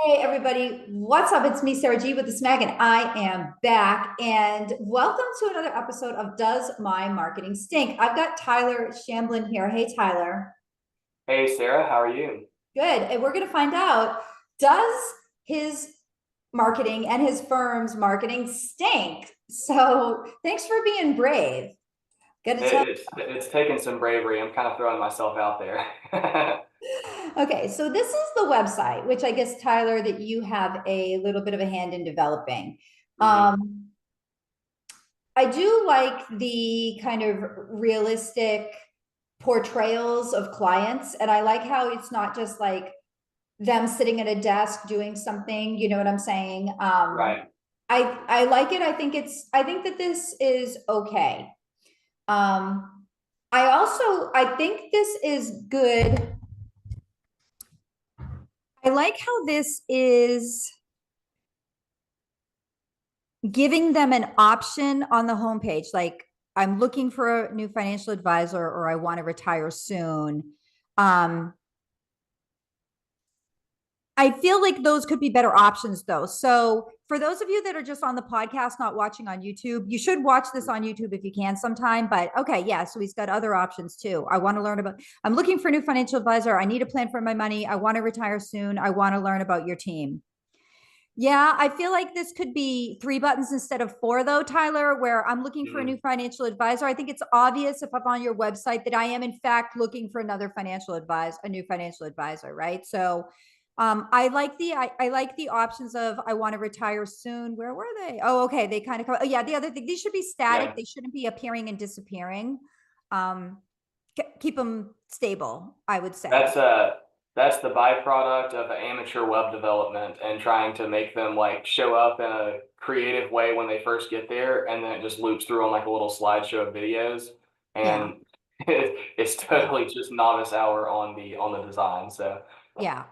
Hey everybody, what's up? It's me, Sarah G with the Smag, and I am back. And welcome to another episode of Does My Marketing Stink? I've got Tyler Shamblin here. Hey Tyler. Hey Sarah, how are you? Good. And we're gonna find out, does his marketing and his firm's marketing stink? So thanks for being brave. Gotta tell. It's taken some bravery. I'm kind of throwing myself out there. Okay, so this is the website, which I guess Tyler, that you have a little bit of a hand in developing. hmm Um, I do like the kind of realistic portrayals of clients, and I like how it's not just like them sitting at a desk doing something, you know what I'm saying? Right. I like it. I think that this is okay. I think this is good. I like how this is giving them an option on the homepage, like I'm looking for a new financial advisor or I want to retire soon. um I feel like those could be better options though. So for those of you that are just on the podcast, not watching on YouTube, you should watch this on YouTube if you can sometime. But okay, yeah, so he's got other options too. I want to learn about, I'm looking for a new financial advisor, I need a plan for my money, I want to retire soon, I want to learn about your team. Yeah, I feel like this could be three buttons instead of four, though, Tyler, where I'm looking for a new hmm financial advisor. I think it's obvious if I'm on your website that I am, in fact, looking for another financial advisor, a new financial advisor, right? So I like the options of I want to retire soon. Where were they? Oh, okay. They kind of oh yeah, the other thing, these should be static. Yeah, They shouldn't be appearing and disappearing. Um, keep them stable, I would say. that's uh that's the byproduct of amateur web development and trying to make them like show up in a creative way when they first get there, and then it just loops through on like a little slideshow of videos, Yeah. and it's totally just novice hour on the design. So Yeah.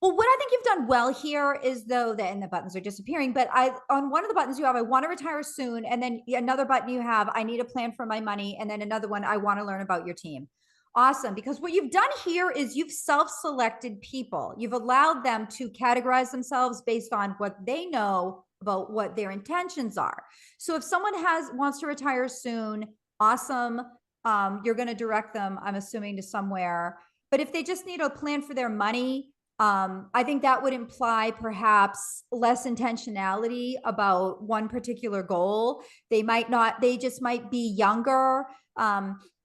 Well, what I think you've done well here is though that, and the buttons are disappearing, but I, on one of the buttons you have, I want to retire soon. And then another button you have, I need a plan for my money. And then another one, I want to learn about your team. Awesome. Because what you've done here is you've self-selected people. You've allowed them to categorize themselves based on what they know about what their intentions are. So if someone wants to retire soon, awesome. You're going to direct them, I'm assuming, to somewhere. But if they just need a plan for their money, I think that would imply perhaps less intentionality about one particular goal. They might not, they just might be younger.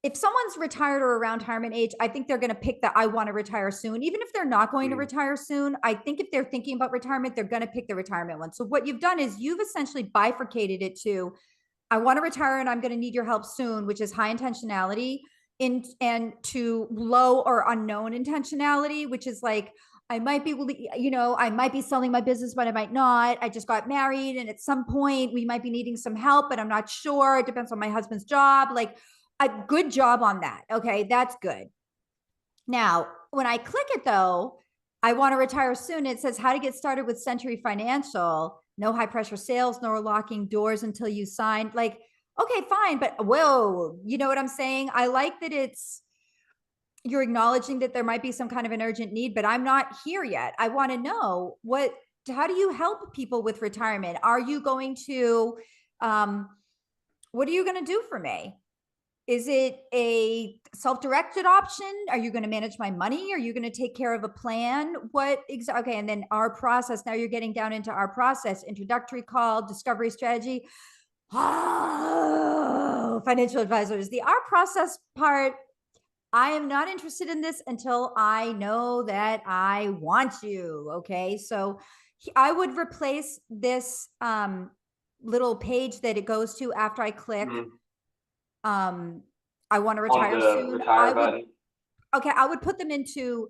If someone's retired or around retirement age, I think they're going to pick the I want to retire soon. Even if they're not going to mm, retire soon, I think if they're thinking about retirement, they're going to pick the retirement one. So what you've done is you've essentially bifurcated it to I want to retire and I'm going to need your help soon, which is high intentionality, in and to low or unknown intentionality, which is like I might be, I might be selling my business, but I might not. I just got married, and at some point we might be needing some help, but I'm not sure. It depends on my husband's job. Like a good job on that. Okay, that's good. Now, when I click it though, I want to retire soon. It says how to get started with Century Financial. No high pressure sales, no locking doors until you sign. Like, okay, fine, but whoa, you know what I'm saying? I like that you're acknowledging that there might be some kind of an urgent need, but I'm not here yet. I want to know how do you help people with retirement? Are you going to, um, what are you going to do for me? Is it a self-directed option? Are you going to manage my money? Are you going to take care of a plan? Okay, and then our process. Now you're getting down into our process: introductory call, discovery strategy. Oh, financial advisors. The our process part. I am not interested in this until I know that I want you. Okay, so I would replace this little page that it goes to after I click mm, um I want to on retire the soon. retire button. I would put them into,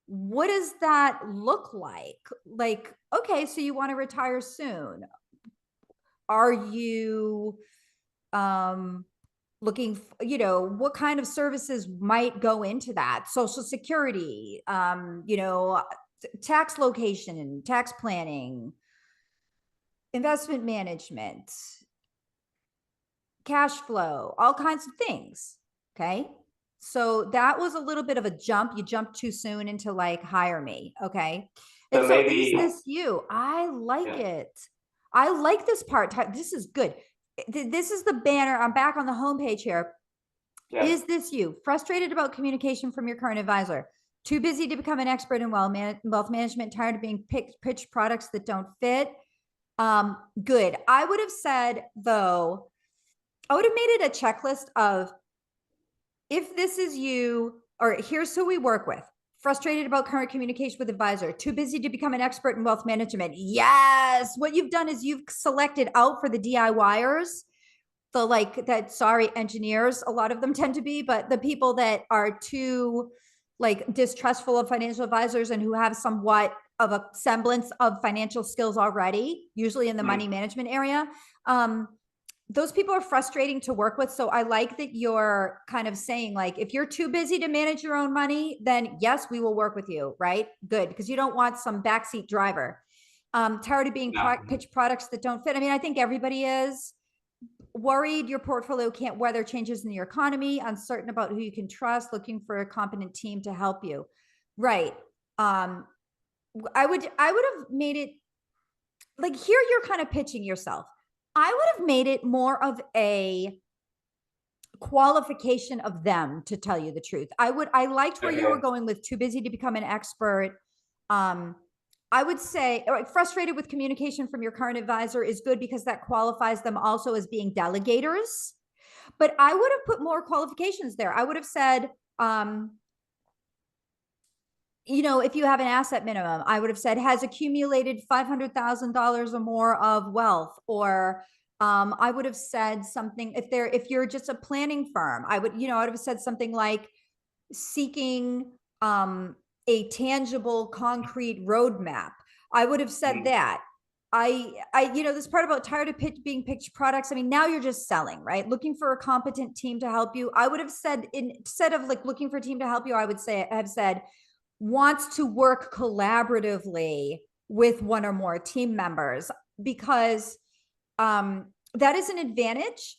what does that look like? Like, okay, so you want to retire soon. Are you um looking what kind of services might go into that? Social security, tax location, tax planning, investment management, cash flow, all kinds of things. Okay. So that was a little bit of a jump. You jumped too soon into like hire me. Okay. And So so is maybe, this you? I like yeah, it. I like this part. This is good. This is the banner. I'm back on the homepage here. yeah, Is this you? Frustrated about communication from your current advisor? Too busy to become an expert in wealth management? Tired of being pitched products that don't fit? Good. I would have said, though, I would have made it a checklist of, if this is you, or here's who we work with. Frustrated about current communication with advisor. Too busy to become an expert in wealth management. Yes. What you've done is you've selected out for the DIYers, the like that, sorry, engineers, a lot of them tend to be, but the people that are too like distrustful of financial advisors and who have somewhat of a semblance of financial skills already, usually in the money management area. Those people are frustrating to work with. So I like that you're kind of saying, like, if you're too busy to manage your own money, then yes, we will work with you, right? Good, because you don't want some backseat driver. Tired of being no, pitched products that don't fit. I mean, I think everybody is worried your portfolio can't weather changes in the economy, uncertain about who you can trust, looking for a competent team to help you. Right. I would have made it like, here you're kind of pitching yourself. I would have made it more of a qualification of them, to tell you the truth. I liked where you were okay, going with too busy to become an expert. I would say frustrated with communication from your current advisor is good, because that qualifies them also as being delegators. But I would have put more qualifications there. I would have said, if you have an asset minimum, I would have said has accumulated $500,000 or more of wealth. Or I would have said something, if you're just a planning firm, I would have said something like seeking a tangible, concrete roadmap. I would have said that. This part about tired of being pitched products. I mean, now you're just selling, right? Looking for a competent team to help you. I would have said, instead of like looking for a team to help you, I would have said wants to work collaboratively with one or more team members, because that is an advantage.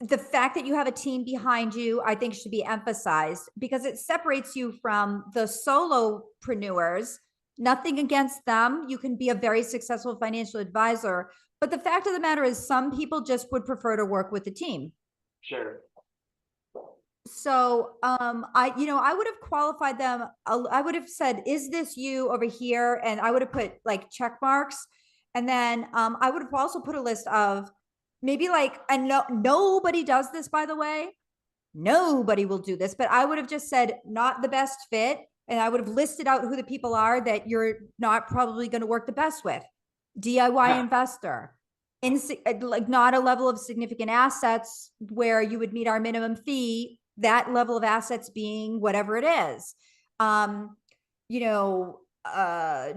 The fact that you have a team behind you, I think, should be emphasized, because it separates you from the solopreneurs. Nothing against them. You can be a very successful financial advisor. But the fact of the matter is, some people just would prefer to work with a team. sure. So I would have qualified them. I would have said, is this you over here? And I would have put like check marks. And then I would have also put a list of maybe like, and nobody does this, by the way. Nobody will do this, but I would have just said not the best fit. And I would have listed out who the people are that you're not probably going to work the best with. DIY investor, like not a level of significant assets where you would meet our minimum fee, that level of assets being whatever it is.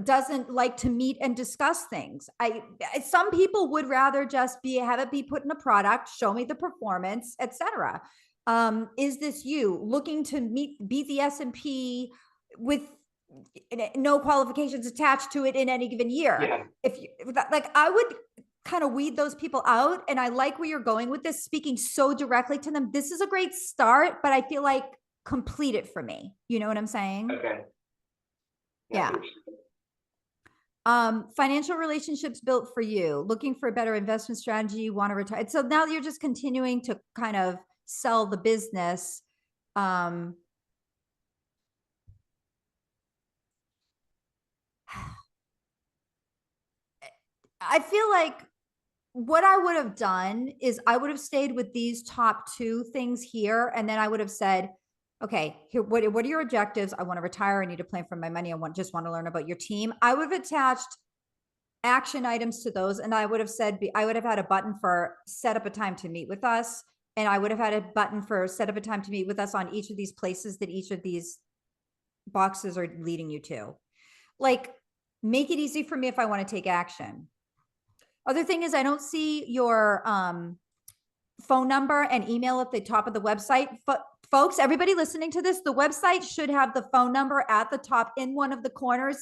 Doesn't like to meet and discuss things. Some people would rather just have it be put in a product, show me the performance, etc. Is this you looking to beat the S&P with no qualifications attached to it in any given year? Yeah, If you, like, I would kind of weed those people out. And I like where you're going with this, speaking so directly to them. This is a great start, but I feel like complete it for me. You know what I'm saying? okay. Yeah. Financial relationships built for you, looking for a better investment strategy, want to retire. So now you're just continuing to kind of sell the business. I feel like what I would have done is I would have stayed with these top two things here. And then I would have said, okay, here, what are your objectives? I want to retire. I need to plan for my money. Just want to learn about your team. I would have attached action items to those. And I would have said, I would have had a button for set up a time to meet with us. And I would have had a button for set up a time to meet with us on each of these places that each of these boxes are leading you to. Like, make it easy for me if I want to take action. Other thing is, I don't see your phone number and email at the top of the website. Folks, everybody listening to this, the website should have the phone number at the top in one of the corners,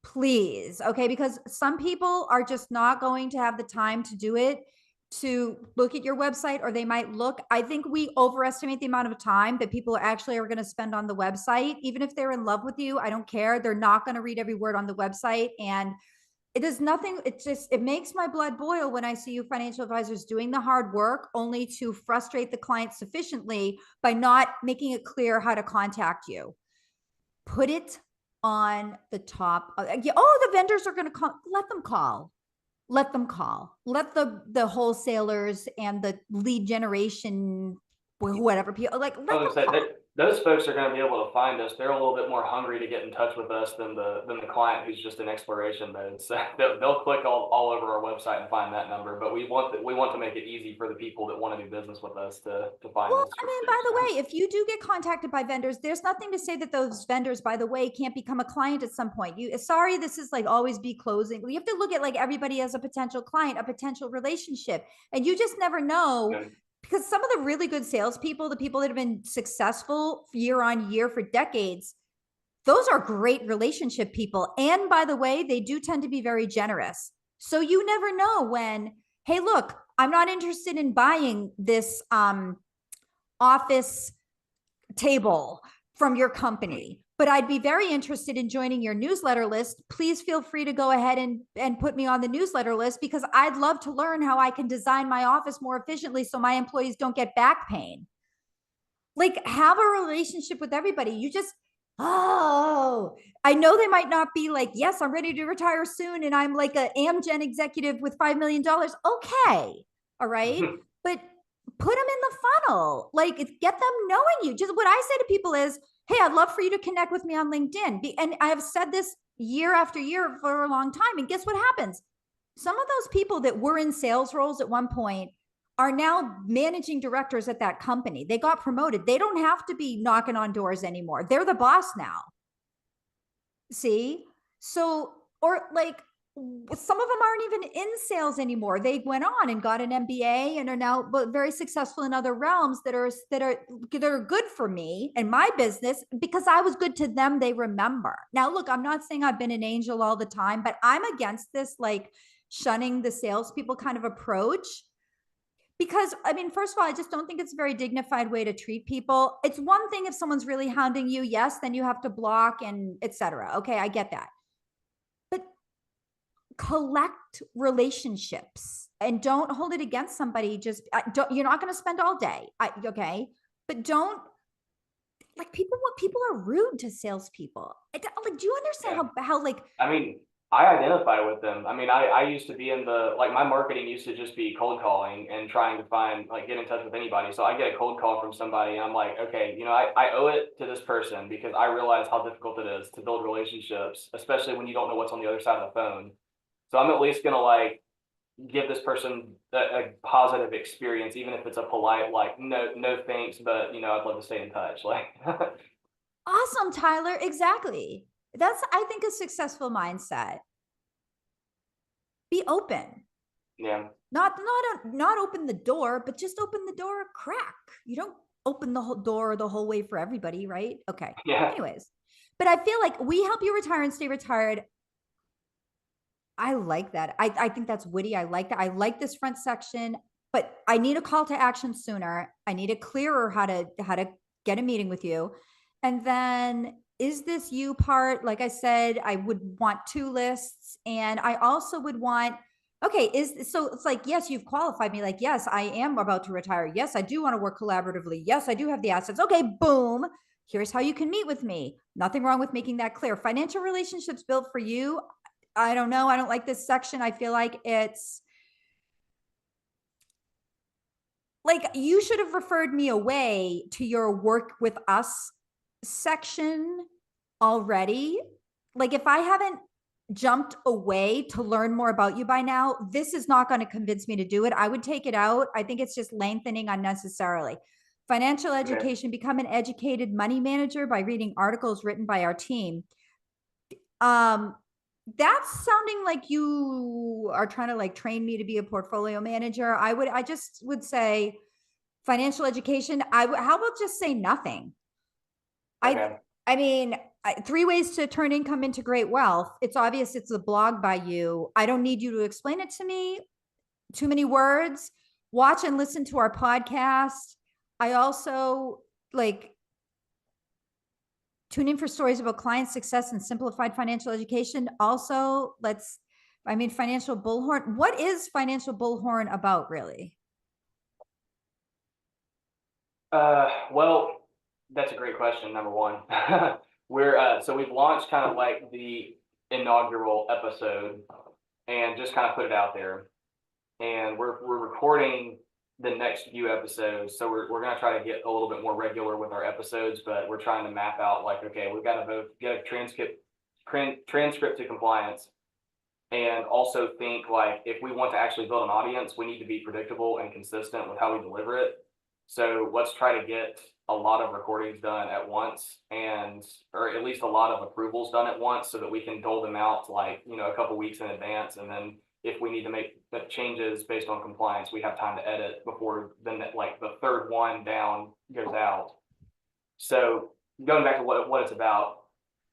please. Okay, because some people are just not going to have the time to do it. to look at your website, or they might look. I think we overestimate the amount of time that people actually are going to spend on the website. Even if they're in love with you, I don't care. They're not going to read every word on the website. And it is nothing. It makes my blood boil when I see you financial advisors doing the hard work only to frustrate the client sufficiently by not making it clear how to contact you. Put it on the top. The vendors are going to call. Let them call. Let them call. Let the wholesalers and the lead generation, whatever people, like, let I them was gonna say call. that those folks are going to be able to find us. They're a little bit more hungry to get in touch with us than the client who's just in exploration mode. So they'll click all over our website and find that number. But we want to make it easy for the people that want to do business with us to find Well, us. I mean, by the way, if you do get contacted by vendors, there's nothing to say that those vendors, by the way, can't become a client at some point. Sorry, this is like always be closing. You have to look at like everybody as a potential client, a potential relationship, and you just never know, Okay. because some of the really good salespeople, the people that have been successful year on year for decades, those are great relationship people. And by the way, they do tend to be very generous. So you never know when, hey, look, I'm not interested in buying this office table from your company, but I'd be very interested in joining your newsletter list. Please feel free to go ahead and put me on the newsletter list, because I'd love to learn how I can design my office more efficiently so my employees don't get back pain. Like, have a relationship with everybody. I know they might not be like, yes, I'm ready to retire soon, and I'm like a Amgen executive with $5 million. Okay. All right. But put them in the funnel. Like, get them knowing you. Just what I say to people is, hey, I'd love for you to connect with me on LinkedIn. And I have said this year after year for a long time. And guess what happens? Some of those people that were in sales roles at one point are now managing directors at that company. They got promoted. They don't have to be knocking on doors anymore. They're the boss now. See? So, or like, some of them aren't even in sales anymore. They went on and got an MBA and are now very successful in other realms that are good for me and my business, because I was good to them. They remember. Now, look, I'm not saying I've been an angel all the time, but I'm against this like shunning the salespeople kind of approach. Because I mean, first of all, I just don't think it's a very dignified way to treat people. It's one thing if someone's really hounding you, yes, then you have to block and etc. Okay, I get that. But collect relationships and don't hold it against somebody. You're not going to spend all day. Okay, but don't, like, people are rude to salespeople. Like, do you understand Yeah. how like, I mean, I identify with them. I mean, I used to be in my marketing used to just be cold calling and trying to find, like, get in touch with anybody. So I get a cold call from somebody and I'm like, okay, I owe it to this person because I realize how difficult it is to build relationships, especially when you don't know what's on the other side of the phone. So I'm at least gonna like give this person a positive experience, even if it's a polite, like, no thanks, but I'd love to stay in touch. Like, awesome, Tyler? Exactly. That's, I think, a successful mindset. Be open. yeah, Not open the door, but just open the door a crack. You don't open the whole door the whole way for everybody, right? Okay. yeah, Anyways, but I feel like we help you retire and stay retired. I like that. I think that's witty. I like that. I like this front section, but I need a call to action sooner. I need it clearer how to get a meeting with you. And then, is this you part? Like I said, I would want 2 lists, and I also would want, okay, so it's like, yes, you've qualified me. Like, yes, I am about to retire. Yes, I do want to work collaboratively. Yes, I do have the assets. Okay, boom. Here's how you can meet with me. Nothing wrong with making that clear. Financial relationships built for you. I don't know. I don't like this section. I feel like it's like you should have referred me away to your work with us section already. Like, if I haven't jumped away to learn more about you by now, this is not going to convince me to do it. I would take it out. I think it's just lengthening unnecessarily. Financial okay, education, become an educated money manager by reading articles written by our team. That's sounding like you are trying to like train me to be a portfolio manager. I just would say financial education. How about just say nothing? I, okay, I mean, 3 ways to turn income into great wealth. It's obvious it's a blog by you. I don't need you to explain it to me. too many words, watch and listen to our podcast. I also like tune in for stories about client success and simplified financial education. Also, financial bullhorn. What is financial bullhorn about, really? Well, that's a great question. Number one, so we've launched kind of like the inaugural episode and just kind of put it out there. And we're recording the next few episodes. So we're gonna try to get a little bit more regular with our episodes, but we're trying to map out like, okay, we've got to both get a transcript to compliance, and also think like if we want to actually build an audience, we need to be predictable and consistent with how we deliver it. So let's try to get a lot of recordings done at once, or at least a lot of approvals done at once, so that we can dole them out like, a couple weeks in advance. And then if we need to make the changes based on compliance, we have time to edit before then like the third one down goes out. So going back to what it's about,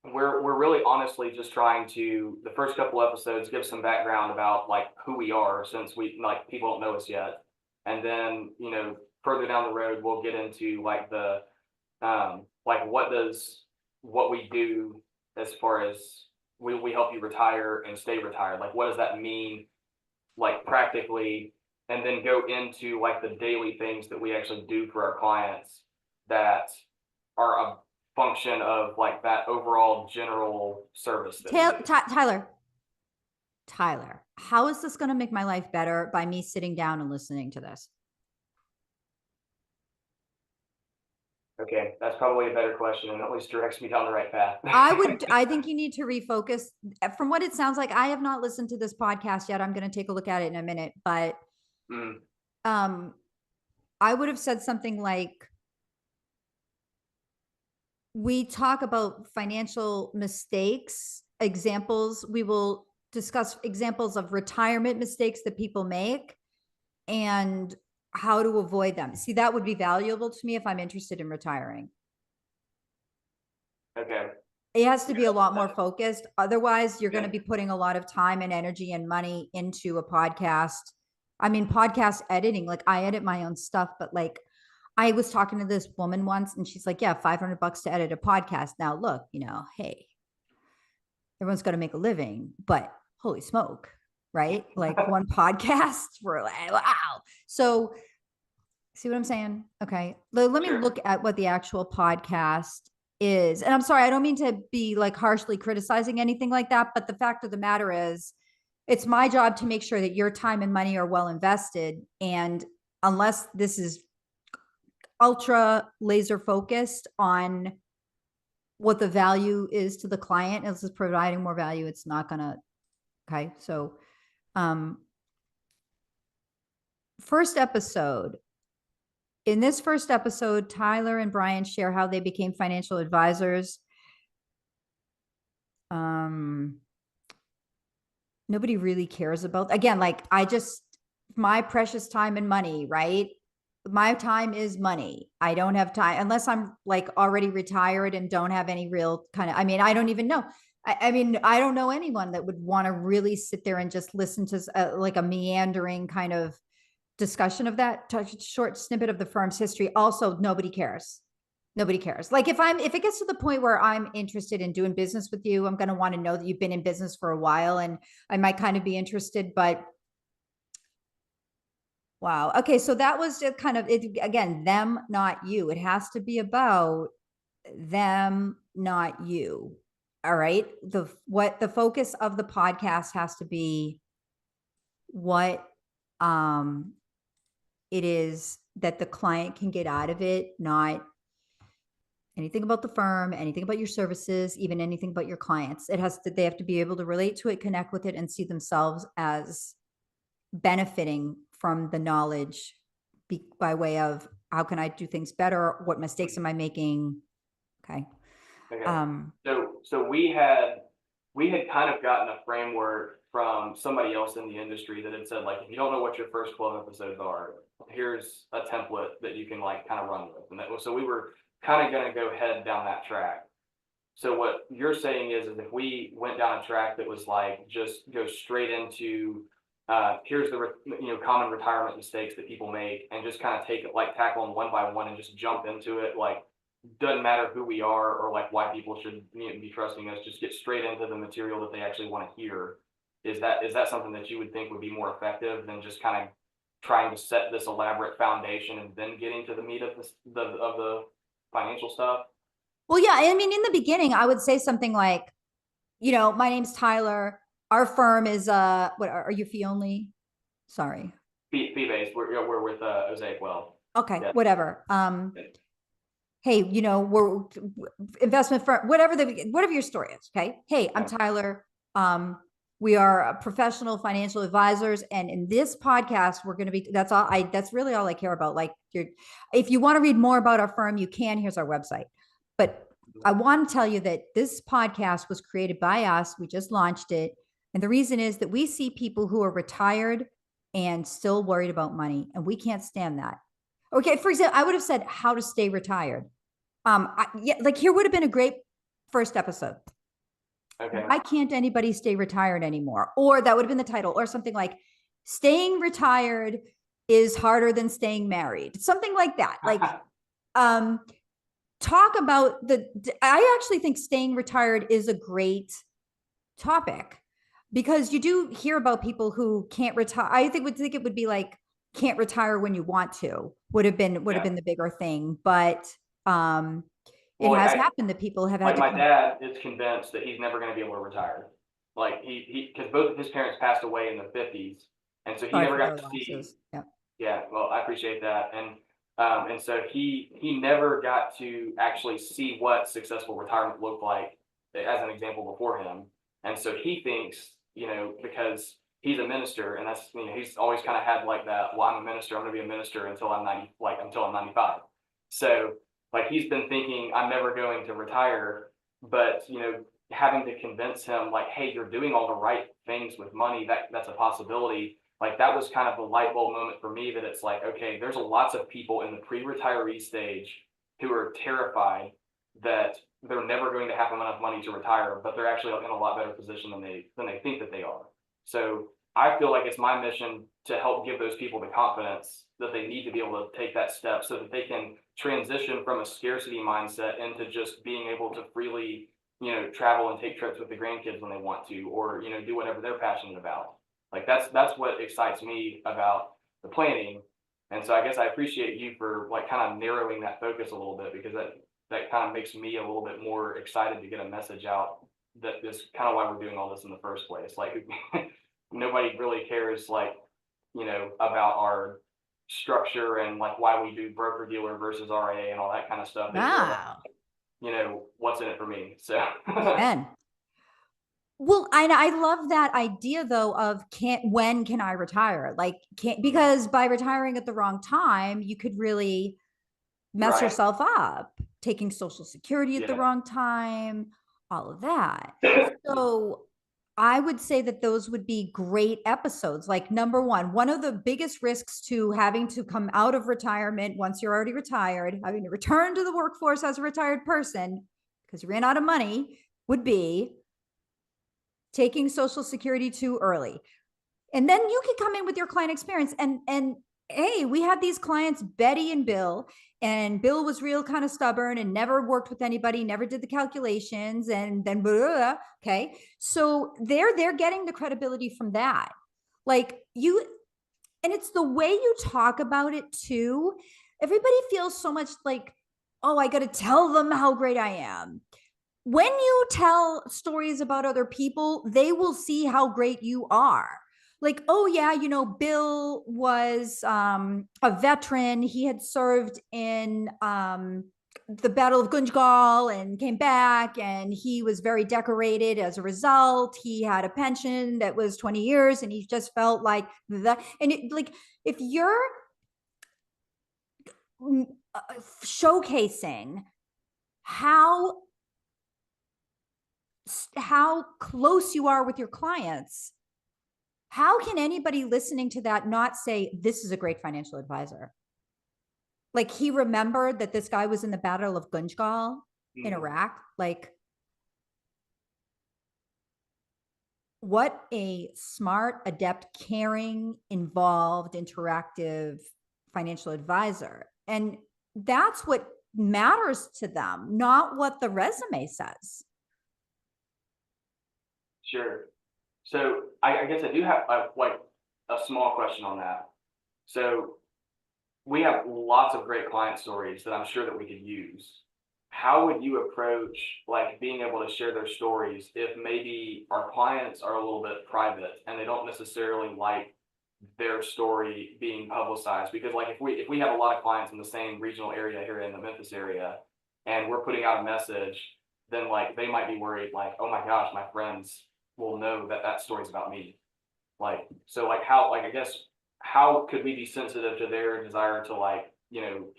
we're really honestly just trying to, the first couple episodes, give some background about like who we are, since we like people don't know us yet. And then, further down the road, we'll get into like like what we do as far as we help you retire and stay retired. Like, what does that mean, like practically? And then go into like the daily things that we actually do for our clients that are a function of like that overall general service that we do. Tyler, how is this going to make my life better by me sitting down and listening to this? Okay, that's probably a better question, and at least directs me down the right path. I think you need to refocus. From what it sounds like, I have not listened to this podcast yet. I'm going to take a look at it in a minute, but I would have said something like, we talk about financial mistakes, examples. We will discuss examples of retirement mistakes that people make and how to avoid them. See, that would be valuable to me if I'm interested in retiring. Okay. It has to be a lot more focused. Otherwise, you're going to be putting a lot of time and energy and money into a podcast. I mean, podcast editing, like I edit my own stuff, but like I was talking to this woman once and she's like, yeah, $500 to edit a podcast. Now, look, hey, everyone's got to make a living, but holy smoke, right? Like one podcast for like, wow. So, see what I'm saying? Okay. Let me look at what the actual podcast is. And I'm sorry, I don't mean to be like harshly criticizing anything like that, but the fact of the matter is, it's my job to make sure that your time and money are well invested. And unless this is ultra laser focused on what the value is to the client, as is providing more value, it's not gonna. Okay. So first episode. In this first episode, Tyler and Brian share how they became financial advisors. Nobody really cares about, again, like my precious time and money, right? My time is money. I don't have time unless I'm like already retired and don't have any real kind of, I don't even know. I don't know anyone that would want to really sit there and just listen to like a meandering kind of discussion of that short snippet of the firm's history. Also, nobody cares. Nobody cares. Like if it gets to the point where I'm interested in doing business with you, I'm going to want to know that you've been in business for a while, and I might kind of be interested, but wow. Okay. So that was just kind of it again, them, not you. It has to be about them, not you. All right. What the focus of the podcast has to be, what it is that the client can get out of it, not anything about the firm, anything about your services, even anything about your clients. They have to be able to relate to it, connect with it, and see themselves as benefiting from the knowledge by way of how can I do things better? What mistakes am I making? Okay. So we had kind of gotten a framework from somebody else in the industry that had said, like, if you don't know what your first 12 episodes are, here's a template that you can like kind of run with. And so we were kind of going to go head down that track. So what you're saying is if we went down a track that was like just go straight into here's the common retirement mistakes that people make, and just kind of take it, like tackle them one by one and just jump into it. Like, doesn't matter who we are or like why people should be trusting us. Just get straight into the material that they actually want to hear. Is that something that you would think would be more effective than just kind of trying to set this elaborate foundation and then getting to the meat of the financial stuff? Well, yeah, I mean, in the beginning, I would say something like, my name's Tyler. Our firm is what are you fee only? Sorry. Fee based. We're with Osaic Well. Okay, Yeah. whatever. Hey, we're investment firm, whatever your story is. Okay. Hey, I'm Tyler. We are professional financial advisors. And in this podcast, we're going to be, that's really all I care about. Like if you want to read more about our firm, you can, here's our website. But I want to tell you that this podcast was created by us. We just launched it. And the reason is that we see people who are retired and still worried about money, and we can't stand that. Okay, for example, I would have said how to stay retired. Like here would have been a great first episode. Okay. Why can't anybody stay retired anymore? Or that would have been the title, or something like staying retired is harder than staying married. Something like that. Like, talk about I actually think staying retired is a great topic, because you do hear about people who can't retire. I would think it would be like can't retire when you want to would have been the bigger thing, but it has happened that people have had like my dad is convinced that he's never going to be able to retire. Like because both of his parents passed away in the 50s, and so he never got to see. Yeah, well, I appreciate that, and so he never got to actually see what successful retirement looked like as an example before him, and so he thinks, because he's a minister, and that's, he's always kind of had like that. Well, I'm a minister. I'm going to be a minister until I'm 90, like until I'm 95. So like he's been thinking I'm never going to retire, but having to convince him like, hey, you're doing all the right things with money. That's a possibility. Like that was kind of the light bulb moment for me, that it's like, okay, there's lots of people in the pre-retiree stage who are terrified that they're never going to have enough money to retire, but they're actually in a lot better position than they think that they are. So I feel like it's my mission to help give those people the confidence that they need to be able to take that step so that they can transition from a scarcity mindset into just being able to freely, travel and take trips with the grandkids when they want to, or, do whatever they're passionate about. Like that's what excites me about the planning. And so I guess I appreciate you for like kind of narrowing that focus a little bit, because that kind of makes me a little bit more excited to get a message out that this kind of why we're doing all this in the first place. Like nobody really cares, like, about our structure and like why we do broker dealer versus RIA and all that kind of stuff. Wow. What's in it for me. So Amen. Well, I love that idea though of when can I retire? Like because by retiring at the wrong time, you could really mess yourself up, taking Social Security at the wrong time, all of that. So I would say that those would be great episodes. Like number one of the biggest risks to having to come out of retirement once you're already retired, having to return to the workforce as a retired person because you ran out of money, would be taking Social Security too early. And then you can come in with your client experience and hey, we had these clients, Betty and Bill was real kind of stubborn and never worked with anybody, never did the calculations, and then blah, okay. So they're getting the credibility from that. Like and it's the way you talk about it too. Everybody feels so much like, oh, I got to tell them how great I am. When you tell stories about other people, they will see how great you are. Like, oh yeah, Bill was a veteran. He had served in the Battle of Gunjgal and came back, and he was very decorated as a result. He had a pension that was 20 years, and he just felt like that. And like, if you're showcasing how close you are with your clients, how can anybody listening to that not say, this is a great financial advisor? Like he remembered that this guy was in the Battle of Gunjgal in Iraq. Like, what a smart, adept, caring, involved, interactive financial advisor. And that's what matters to them, not what the resume says. Sure. So I guess I do have like a small question on that. So we have lots of great client stories that I'm sure that we could use. How would you approach like being able to share their stories if maybe our clients are a little bit private and they don't necessarily like their story being publicized? Because like if we have a lot of clients in the same regional area here in the Memphis area and we're putting out a message, then like they might be worried like, oh my gosh, my friends will know that that story's about me. Like, so like how, like, I guess, how could we be sensitive to their desire to like,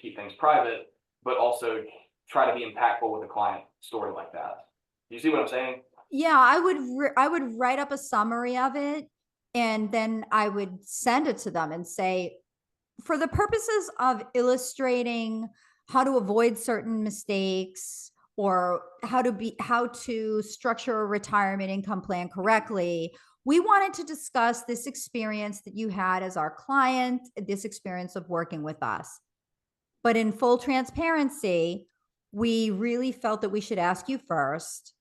keep things private, but also try to be impactful with a client story like that? Do you see what I'm saying? Yeah, I would write up a summary of it, and then I would send it to them and say, for the purposes of illustrating how to avoid certain mistakes, or how to structure a retirement income plan correctly, we wanted to discuss this experience that you had as our client, this experience of working with us. But in full transparency, we really felt that we should ask you first,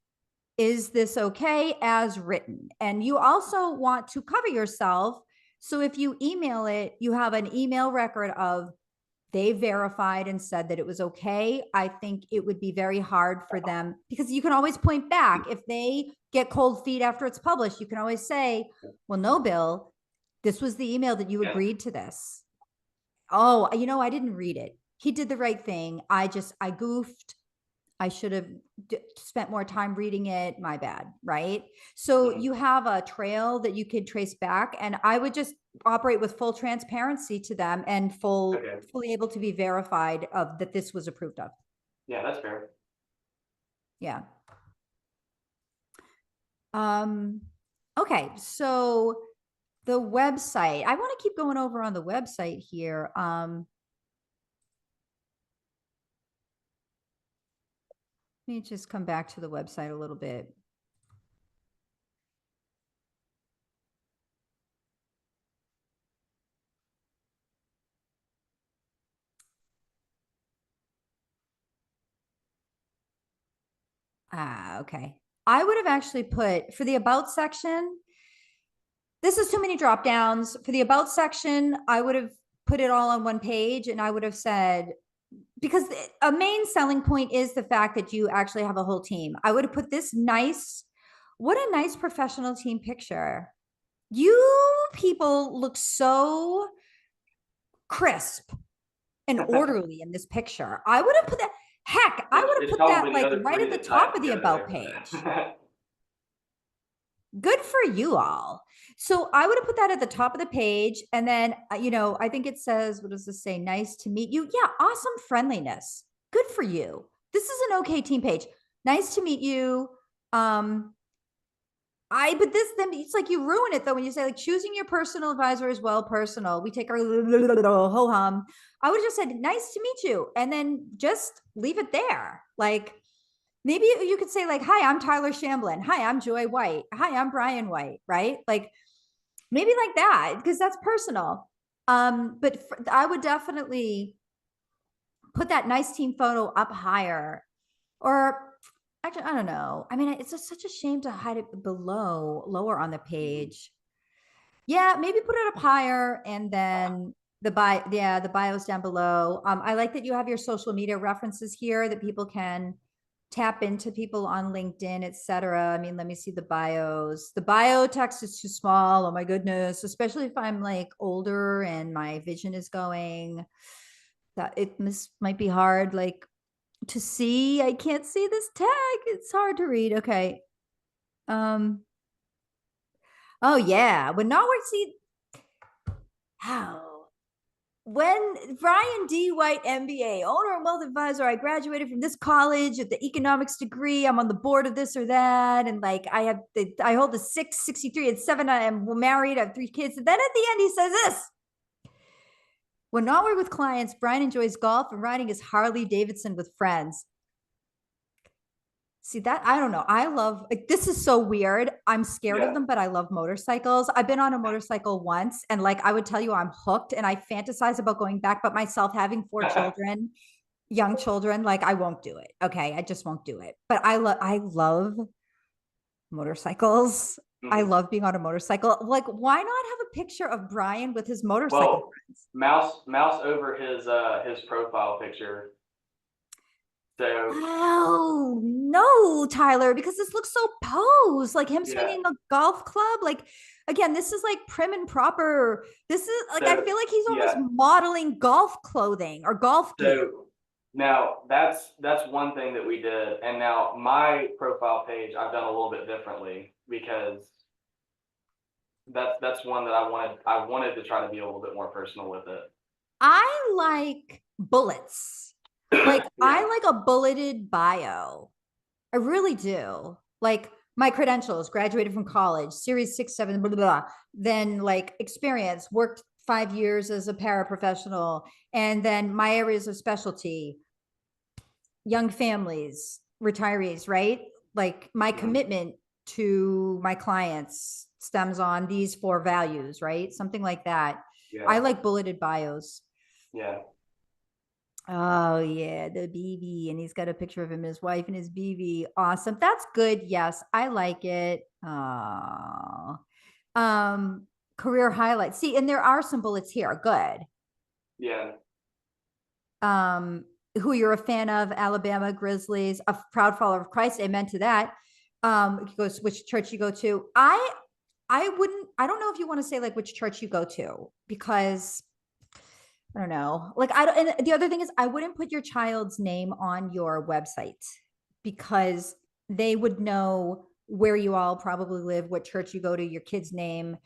is this okay as written? And you also want to cover yourself. So if you email it, you have an email record of they verified and said that it was okay. I think it would be very hard for them, because you can always point back. If they get cold feet after it's published, you can always say, well, no, Bill, this was the email that you Yeah. agreed to this. Oh, I didn't read it. He did the right thing. I goofed. I should have spent more time reading it. My bad. Right. So Mhm. you have a trail that you could trace back, and I would just operate with full transparency to them and Okay. fully able to be verified of that this was approved of. Yeah, that's fair. Yeah. Okay. So the website, I want to keep going over on the website here. Let me just come back to the website a little bit. Okay. I would have actually put for the about section, this is too many drop downs. For the about section, I would have put it all on one page, and I would have said, because a main selling point is the fact that you actually have a whole team. I would have put this nice, what a nice professional team picture. You people look so crisp and orderly in this picture. I would have put that, heck, I would have It's put that probably the like other right three at the that tie top it of the together about page. there. Good for you all. So I would have put that at the top of the page. And then, I think it says, what does this say? Nice to meet you. Yeah. Awesome friendliness. Good for you. This is an okay team page. Nice to meet you. But this, then it's like you ruin it though when you say like choosing your personal advisor is well personal. We take our ho hum. I would have just said nice to meet you, and then just leave it there. Like maybe you could say like, "Hi, I'm Tyler Shamblin. Hi, I'm Joy White. Hi, I'm Brian White." Right? Like maybe like that, because that's personal. But I would definitely put that nice team photo up higher, or actually, I don't know. I mean, it's just such a shame to hide it lower on the page. Yeah, maybe put it up higher, and then the bios down below. I like that you have your social media references here that people can tap into, people on LinkedIn, etc. I mean, let me see the bios. The bio text is too small. Oh my goodness, especially if I'm like older and my vision is going. That this might be hard, like to see. I can't see this tag. It's hard to read. Okay. Um. Oh yeah. When not work, see how. When Brian D. White, MBA, owner and wealth advisor, I graduated from this college with the economics degree. I'm on the board of this or that. And like, I hold the 663 and 7. I am married. I have 3 kids. And then at the end, he says this: when not work with clients, Brian enjoys golf and riding his Harley Davidson with friends. See that? I don't know. I love like this is so weird. I'm scared of Yeah. them, but I love motorcycles. I've been on a motorcycle once and like I would tell you I'm hooked and I fantasize about going back, but myself having four children, young children, like I won't do it. Okay. I just won't do it. But I love motorcycles. I Mhm. love being on a motorcycle. Like, why not have a picture of Brian with his motorcycle Well, friends? mouse over his profile picture. So Oh no, Tyler, because this looks so posed, like him yeah. swinging a golf club. Like, again, this is like prim and proper. This is like, I So feel like he's almost yeah. modeling golf clothing or golf gear. So now that's one thing that we did. And now my profile page I've done a little bit differently because that's one that I wanted to try to be a little bit more personal with it. I like bullets. Like, I Yeah. like a bulleted bio. I really do. Like my credentials, graduated from college, series 6, 7, blah, blah, blah. Then like experience, worked 5 years as a paraprofessional. And then my areas of specialty, young families, retirees, right? Like my Mhm. commitment to my clients stems on these four values, right? Something like that. I Yeah. like bulleted bios. Yeah. Oh yeah, the BB, and he's got a picture of him and his wife and his BB. Awesome. That's good. Yes, I like it. Oh. Um, career highlights. See, and there are some bullets here. Good. Yeah. Um, who you're a fan of, Alabama Grizzlies, a proud follower of Christ. Amen to that. You go which church you go to. I wouldn't, I don't know if you want to say like which church you go to because I don't know. Like I don't, and the other thing is I wouldn't put your child's name on your website because they would know where you all probably live, what church you go to, your kid's name.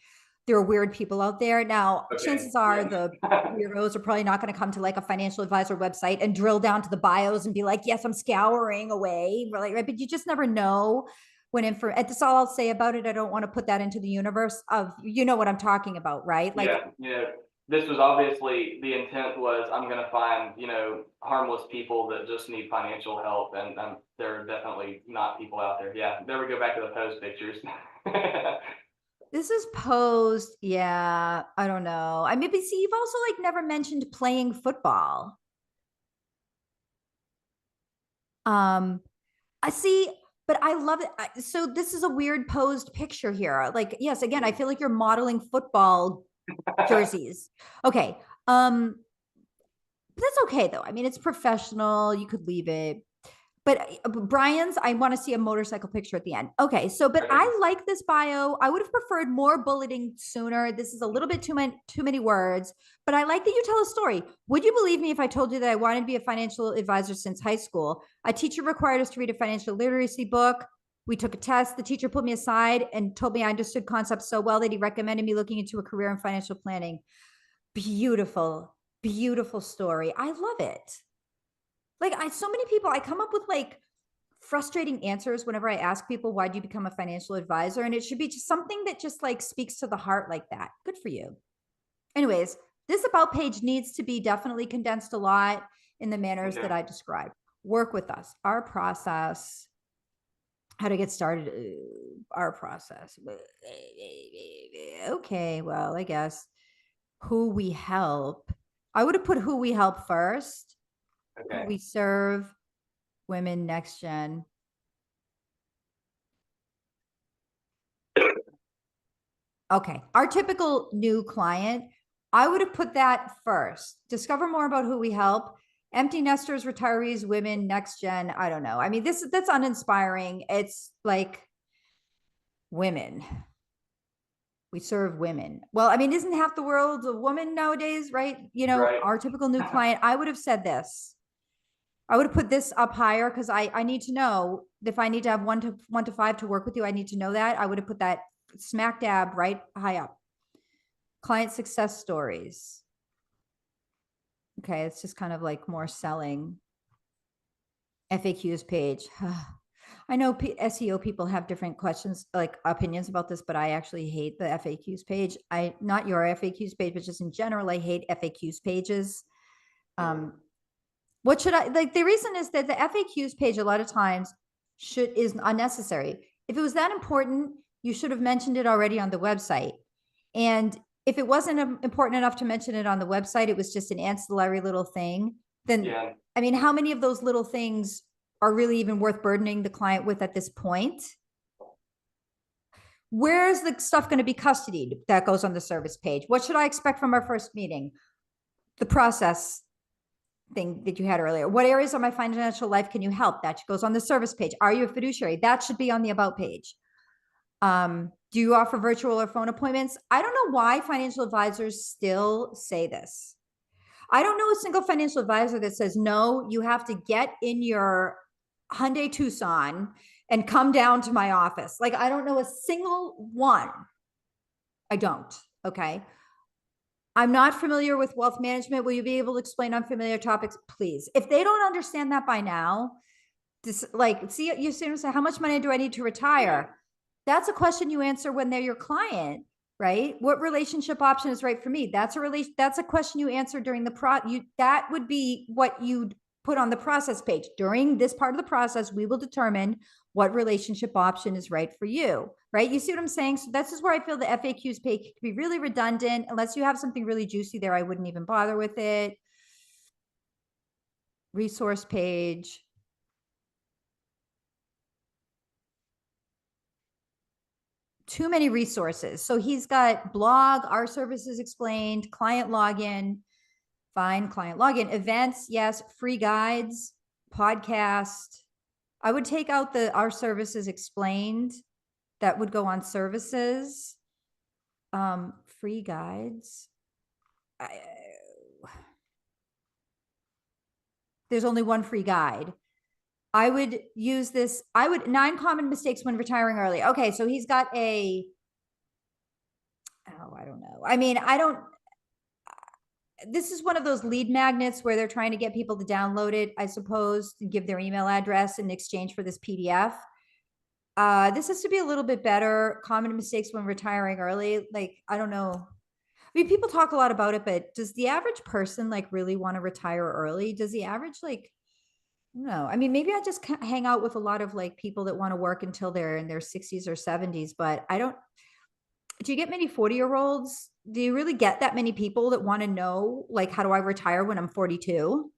There are weird people out there. Now, Okay. chances are Yeah. the weirdos are probably not going to come to like a financial advisor website and drill down to the bios and be like, yes, I'm scouring away. Right. But you just never know when that's all I'll say about it. I don't want to put that into the universe of, you know what I'm talking about, right? Like Yeah. Yeah. This was obviously the intent was I'm going to find, harmless people that just need financial help. And there are definitely not people out there. Yeah. There we go back to the post pictures. this is posed. Yeah, I don't know. I maybe see you've also like never mentioned playing football. Um, I see, but I love it. So this is a weird posed picture here. Like, yes, again, I feel like you're modeling football jerseys. Okay. That's okay though. I mean, it's professional. You could leave it. But Brian's, I want to see a motorcycle picture at the end. Okay, so but Okay. I like this bio. I would have preferred more bulleting sooner. This is a little bit too many words, but I like that you tell a story. Would you believe me if I told you that I wanted to be a financial advisor since high school? A teacher required us to read a financial literacy book. We took a test. The teacher put me aside and told me I understood concepts so well that he recommended me looking into a career in financial planning. Beautiful, beautiful story. I love it. Like so many people, I come up with like frustrating answers whenever I ask people, why do you become a financial advisor? And it should be just something that just like speaks to the heart like that. Good for you. Anyways, this about page needs to be definitely condensed a lot in the manners that Okay. I described. Work with us, our process, how to get started, our process. Okay, well, I guess who we help. I would have put who we help first, who Okay. we serve, women, next gen. Okay. Our typical new client, I would have put that first. Discover more about who we help. Empty nesters, retirees, women, next gen. I don't know. I mean, that's uninspiring. It's like women. We serve women. Well, I mean, isn't half the world a woman nowadays, right? Right. Our typical new client, I would have said this. I would have put this up higher because I need to know if I need to have 1 to 5 to work with you. I need to know that. I would have put that smack dab right high up. Client success stories. Okay, it's just kind of like more selling. FAQs page. I know SEO people have different questions, like opinions about this, but I actually hate the FAQs page. Not your FAQs page, but just in general, I hate FAQs pages. Mhm. What should I like? The reason is that the FAQs page, a lot of times is unnecessary. If it was that important, you should have mentioned it already on the website. And if it wasn't important enough to mention it on the website, it was just an ancillary little thing, then, Yeah. I mean, how many of those little things are really even worth burdening the client with at this point? Where's the stuff going to be custodied that goes on the service page? What should I expect from our first meeting? The process thing that you had earlier. What areas of my financial life can you help? That goes on the service page. Are you a fiduciary? That should be on the about page. Do you offer virtual or phone appointments? I don't know why financial advisors still say this. I don't know a single financial advisor that says, no, you have to get in your Hyundai Tucson and come down to my office. Like, I don't know a single one. I don't. Okay. I'm not familiar with wealth management. Will you be able to explain unfamiliar topics, please? If they don't understand that by now, this, like, see, you say, how much money do I need to retire? That's a question you answer when they're your client, right? What relationship option is right for me? That's a question you answer during the that would be what you'd put on the process page. During this part of the process, we will determine what relationship option is right for you, right? You see what I'm saying? So this is where I feel the FAQs page can be really redundant. Unless you have something really juicy there, I wouldn't even bother with it. Resource page. Too many resources. So he's got blog, our services explained, client login, fine, client login, events, yes, free guides, podcast. I would take out the our services explained. That would go on services. Free guides. There's only one free guide. I would use this. 9 common mistakes when retiring early. Okay, so he's got I don't know. I mean, this is one of those lead magnets where they're trying to get people to download it, I suppose, and give their email address in exchange for this PDF. This has to be a little bit better. Common mistakes when retiring early. Like, I don't know. I mean, people talk a lot about it, but does the average person like really want to retire early? Does the average no, I mean, maybe I just hang out with a lot of like people that want to work until they're in their 60s or 70s, but do you get many 40-year-olds? Do you really get that many people that want to know, like, how do I retire when I'm 42?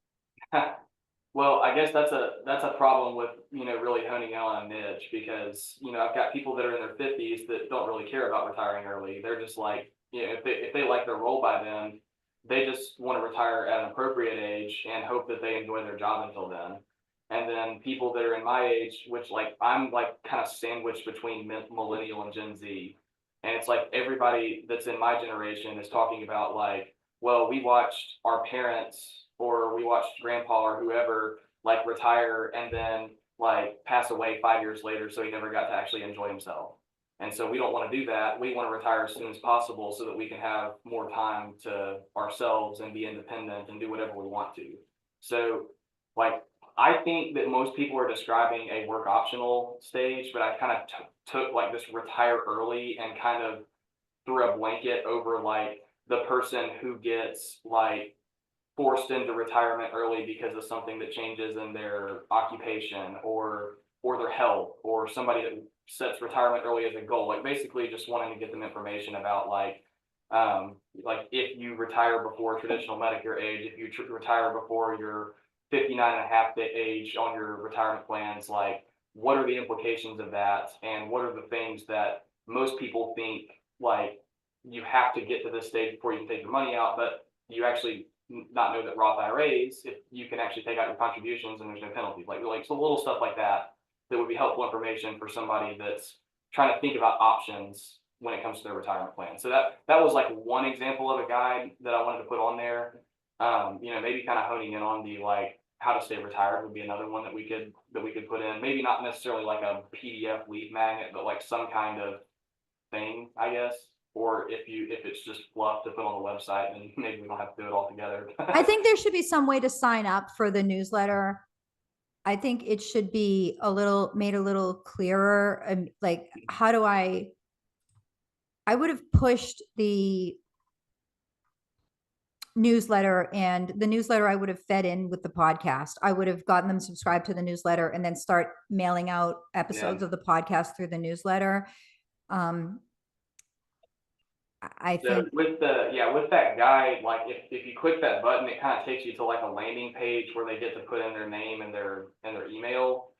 Well, I guess that's a problem with, really honing in on a niche because, I've got people that are in their 50s that don't really care about retiring early. They're just like, if they like their role by then, they just want to retire at an appropriate age and hope that they enjoy their job until then. And then people that are in my age, which like I'm like kind of sandwiched between millennial and Gen Z. And it's like everybody that's in my generation is talking about like, well, we watched our parents or we watched grandpa or whoever like retire and then like pass away 5 years later, so he never got to actually enjoy himself. And so we don't want to do that. We want to retire as soon as possible so that we can have more time to ourselves and be independent and do whatever we want to. So like I think that most people are describing a work optional stage, but I kind of took like this retire early and kind of threw a blanket over like the person who gets like forced into retirement early because of something that changes in their occupation or their health, or somebody that sets retirement early as a goal, like basically just wanting to get them information about like if you retire before traditional Medicare age, if you retire before your 59 and a half age on your retirement plans, like what are the implications of that and what are the things that most people think like you have to get to this stage before you can take your money out, but you actually not know that Roth IRAs, if you can actually take out your contributions and there's no penalties, like some little stuff like that that would be helpful information for somebody that's trying to think about options when it comes to their retirement plan. So that was like one example of a guide that I wanted to put on there. Maybe kind of honing in on the like how to stay retired would be another one that we could put in. Maybe not necessarily like a PDF lead magnet, but like some kind of thing, I guess. Or if it's just fluff to put on the website, then maybe we don't have to do it all together. I think there should be some way to sign up for the newsletter. I think it should be made a little clearer. And like, how do I would have pushed the newsletter, and the newsletter I would have fed in with the podcast. I would have gotten them subscribed to the newsletter and then start mailing out episodes of the podcast through the newsletter. I So think with that guide, like if you click that button, it kind of takes you to like a landing page where they get to put in their name and their email.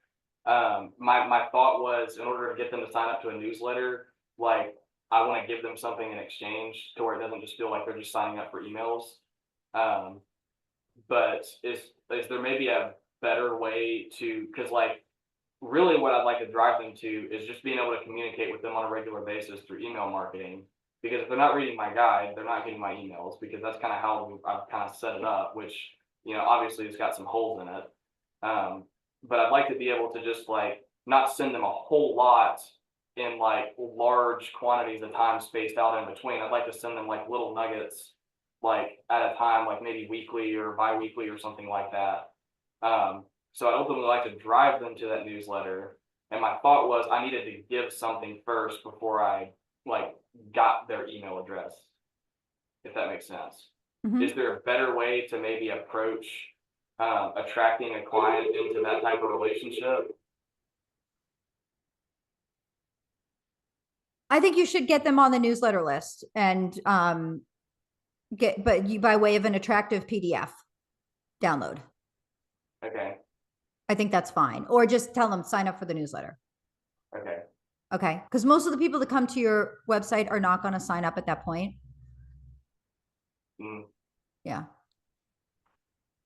My thought was, in order to get them to sign up to a newsletter, like I want to give them something in exchange to where it doesn't just feel like they're just signing up for emails. But is there maybe a better way to, because like really what I'd like to drive them to is just being able to communicate with them on a regular basis through email marketing. Because if they're not reading my guide, they're not getting my emails, because that's kind of how I've kind of set it up, which, obviously it's got some holes in it. But I'd like to be able to just like not send them a whole lot in like large quantities of time spaced out in between. I'd like to send them like little nuggets, like at a time, like maybe weekly or bi-weekly or something like that. So I'd ultimately like to drive them to that newsletter. And my thought was I needed to give something first before I like got their email address, if that makes sense. Is there a better way to maybe approach attracting a client into that type of relationship? I think you should get them on the newsletter list and by way of an attractive PDF download. Okay. I think that's fine. Or just tell them sign up for the newsletter. Okay. Okay. Because most of the people that come to your website are not going to sign up at that point. Yeah.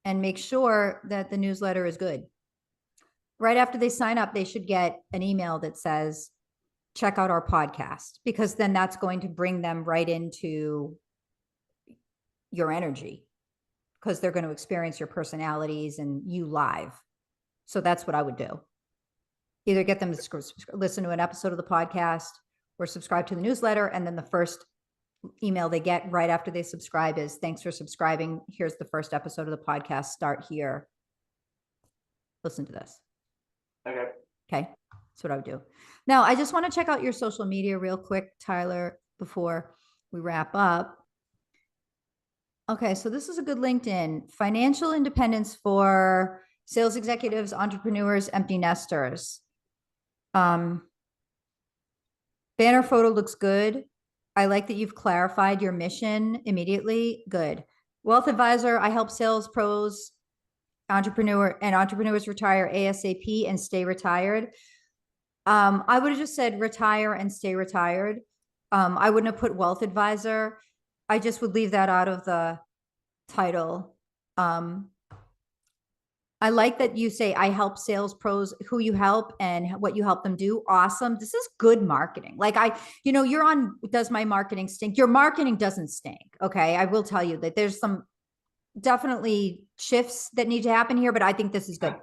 And make sure that the newsletter is good. Right after they sign up, they should get an email that says, check out our podcast, because then that's going to bring them right into your energy, because they're going to experience your personalities and you live. So that's what I would do. Either get them to listen to an episode of the podcast or subscribe to the newsletter. And then the first email they get right after they subscribe is, thanks for subscribing. Here's the first episode of the podcast. Start here. Listen to this. Okay. Okay. That's what I would do. Now, I just want to check out your social media real quick, Tyler, before we wrap up. Okay. So this is a good LinkedIn. Financial independence for sales executives, entrepreneurs, empty nesters. Banner photo looks good. I like that you've clarified your mission immediately. Good. Wealth advisor. I help sales pros, entrepreneurs retire ASAP and stay retired. I would have just said retire and stay retired. I wouldn't have put wealth advisor. I just would leave that out of the title. I like that you say, I help sales pros, who you help and what you help them do. Awesome. This is good marketing. Like you're on, does my marketing stink? Your marketing doesn't stink. Okay. I will tell you that there's some definitely shifts that need to happen here, but I think this is good.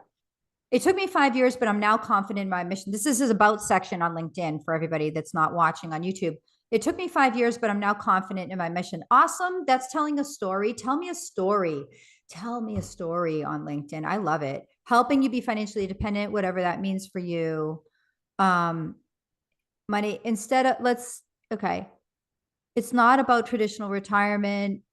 It took me 5 years, but I'm now confident in my mission. This is his about section on LinkedIn for everybody that's not watching on YouTube. It took me 5 years, but I'm now confident in my mission. Awesome. That's telling a story. Tell me a story. Tell me a story on LinkedIn. I love it. Helping you be financially independent, whatever that means for you. Money instead of okay. It's not about traditional retirement,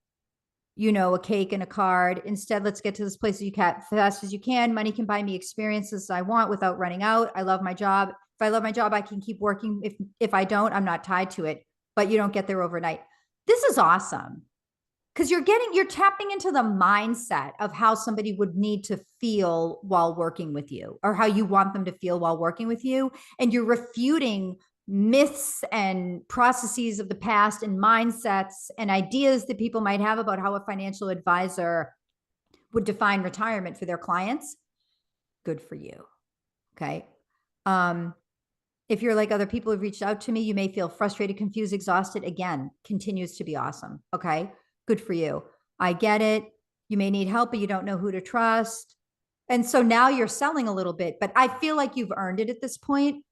a cake and a card. Instead, let's get to this place as fast as you can. Money can buy me experiences I want without running out. I love my job. If I love my job, I can keep working. If I don't, I'm not tied to it, but you don't get there overnight. This is awesome. Because you're tapping into the mindset of how somebody would need to feel while working with you, or how you want them to feel while working with you. And you're refuting myths and processes of the past and mindsets and ideas that people might have about how a financial advisor would define retirement for their clients. Good for you. Okay. If you're like other people who've reached out to me, you may feel frustrated, confused, exhausted. Again, continues to be awesome. Okay. Good for you. I get it. You may need help, but you don't know who to trust. And so now you're selling a little bit, but I feel like you've earned it at this point.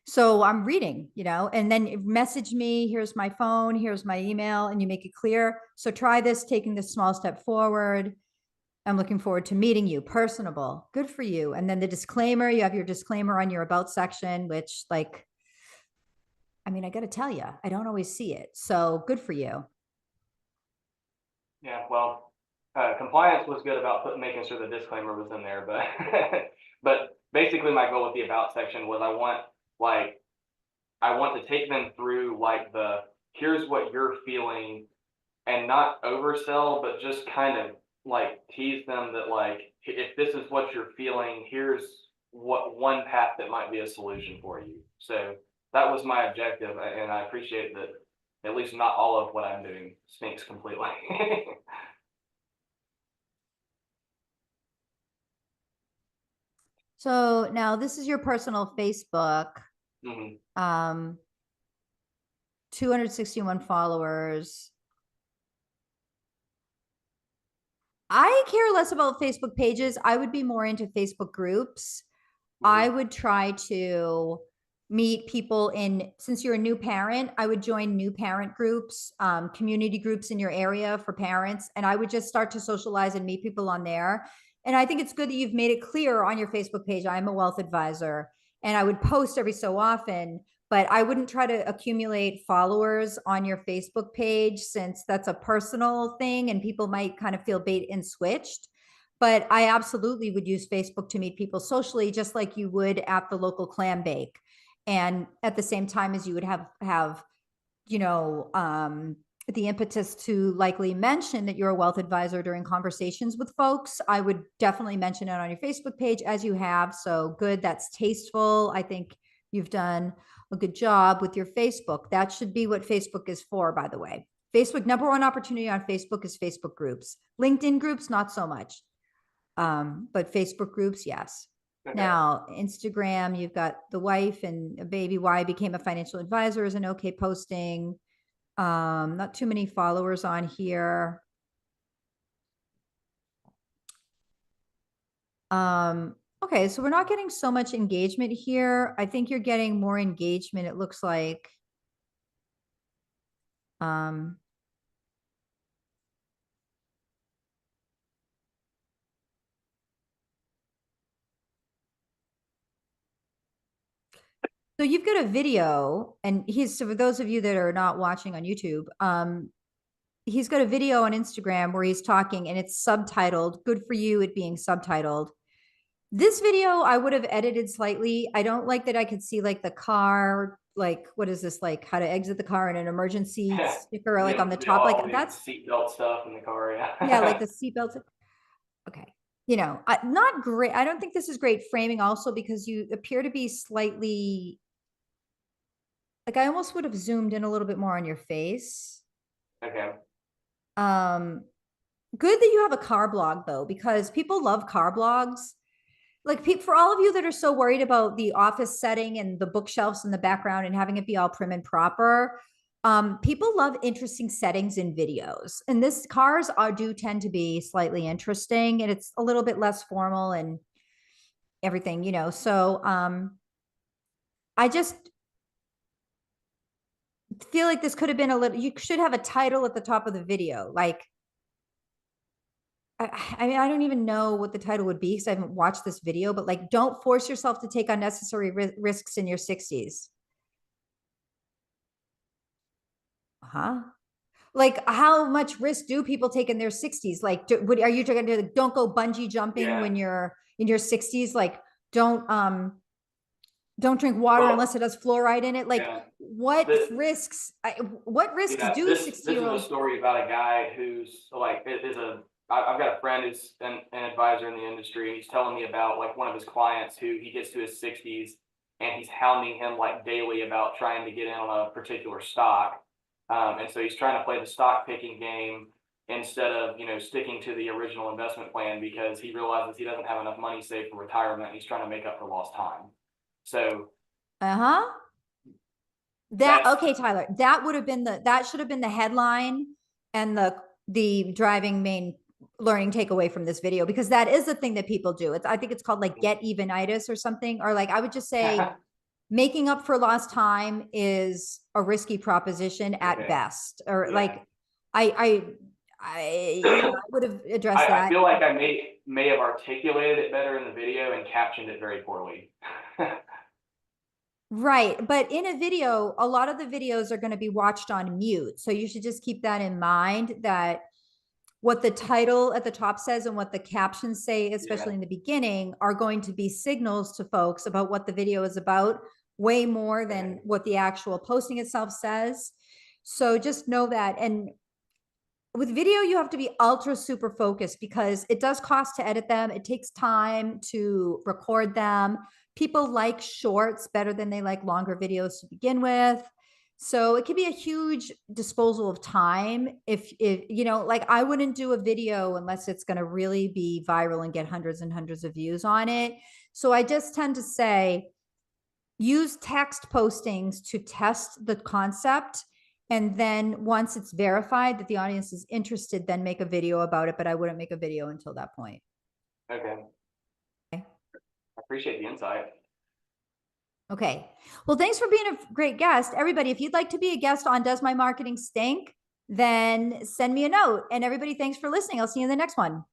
So I'm reading, and then message me. Here's my phone. Here's my email. And you make it clear. So try this, taking this small step forward. I'm looking forward to meeting you. Personable. Good for you. And then the disclaimer, you have your disclaimer on your about section, which I got to tell you, I don't always see it. So good for you. Yeah, well, compliance was good about making sure the disclaimer was in there, but but basically my goal with the about section was like I want to take them through like the here's what you're feeling and not oversell, but just kind of like tease them that like if this is what you're feeling, here's what one path that might be a solution for you. So that was my objective, and I appreciate that at least not all of what I'm doing stinks completely. So now this is your personal Facebook, Mhm. 261 followers. I care less about Facebook pages. I would be more into Facebook groups. I Mhm. would try to meet people since you're a new parent, I would join new parent groups, community groups in your area for parents. And I would just start to socialize and meet people on there. And I think it's good that you've made it clear on your Facebook page, I'm a wealth advisor. And I would post every so often, but I wouldn't try to accumulate followers on your Facebook page since that's a personal thing and people might kind of feel bait and switched. But I absolutely would use Facebook to meet people socially, just like you would at the local clam bake. And at the same time as you would have, you know, the impetus to likely mention that you're a wealth advisor during conversations with folks, I would definitely mention it on your Facebook page as you have. So good, that's tasteful. I think you've done a good job with your Facebook. That should be what Facebook is for, by the way. Facebook, number one opportunity on Facebook is Facebook groups. LinkedIn groups, not so much. But Facebook groups, yes. Okay. Now, Instagram, you've got the wife and a baby. Why I became a financial advisor is an okay posting. Not too many followers on here. Okay, so we're not getting so much engagement here. I think you're getting more engagement, it looks like. Um, so you've got a video, and so for those of you that are not watching on YouTube, he's got a video on Instagram where he's talking and it's subtitled. Good for you, it being subtitled. This video I would have edited slightly. I don't like that I could see like the car, like what is this, like how to exit the car in an emergency sticker, like on the top. Like All the that's, seatbelt stuff in the car, yeah, like yeah. the seatbelt. Okay. Not great. I don't think this is great framing also because you appear to be slightly, like I almost would have zoomed in a little bit more on your face. Okay. Um, Good that you have a car blog though, because people love car blogs. Like for all of you that are so worried about the office setting and the bookshelves in the background and having it be all prim and proper, people love interesting settings in videos. And this cars do tend to be slightly interesting and it's a little bit less formal and everything. So I just feel like this could have been you should have a title at the top of the video. Like, I mean, I don't even know what the title would be because I haven't watched this video, but like, don't force yourself to take unnecessary risks in your 60s. Huh? Like, how much risk do people take in their 60s? Like, are you going to don't go bungee jumping Yeah. when you're in your 60s? Like, don't don't drink water Well, unless it has fluoride in it. Like, yeah. what The, risks? What risks do this 60 year is a olds? story about a guy who's like I've got a friend who's an advisor in the industry, and he's telling me about like one of his clients who he gets to his 60s and he's hounding him like daily about trying to get in on a particular stock. And so he's trying to play the stock picking game instead of sticking to the original investment plan because he realizes he doesn't have enough money saved for retirement. And he's trying to make up for lost time. So Uh-huh. That that's okay, Tyler. That should have been the headline and the driving main learning takeaway from this video because that is the thing that people do. I think it's called like get evenitis or something. Or like I would just say making up for lost time is a risky proposition at okay. best. Or Yeah. like I would have addressed I that. feel like I may have articulated it better in the video and captioned it very poorly. Right. But in a video, a lot of the videos are going to be watched on mute. So you should just keep that in mind that what the title at the top says and what the captions say, especially Yeah. in the beginning, are going to be signals to folks about what the video is about, way more than Okay. what the actual posting itself says. So just know that. And with video, you have to be ultra super focused because it does cost to edit them. It takes time to record them. People like shorts better than they like longer videos to begin with. So it can be a huge disposal of time if you know, like I wouldn't do a video unless it's going to really be viral and get hundreds and hundreds of views on it. So I just tend to say use text postings to test the concept. And then once it's verified that the audience is interested, then make a video about it. But I wouldn't make a video until that point. Okay. I appreciate the insight. Okay. Well, thanks for being a great guest. Everybody, if you'd like to be a guest on Does My Marketing Stink, then send me a note. And everybody, thanks for listening. I'll see you in the next one.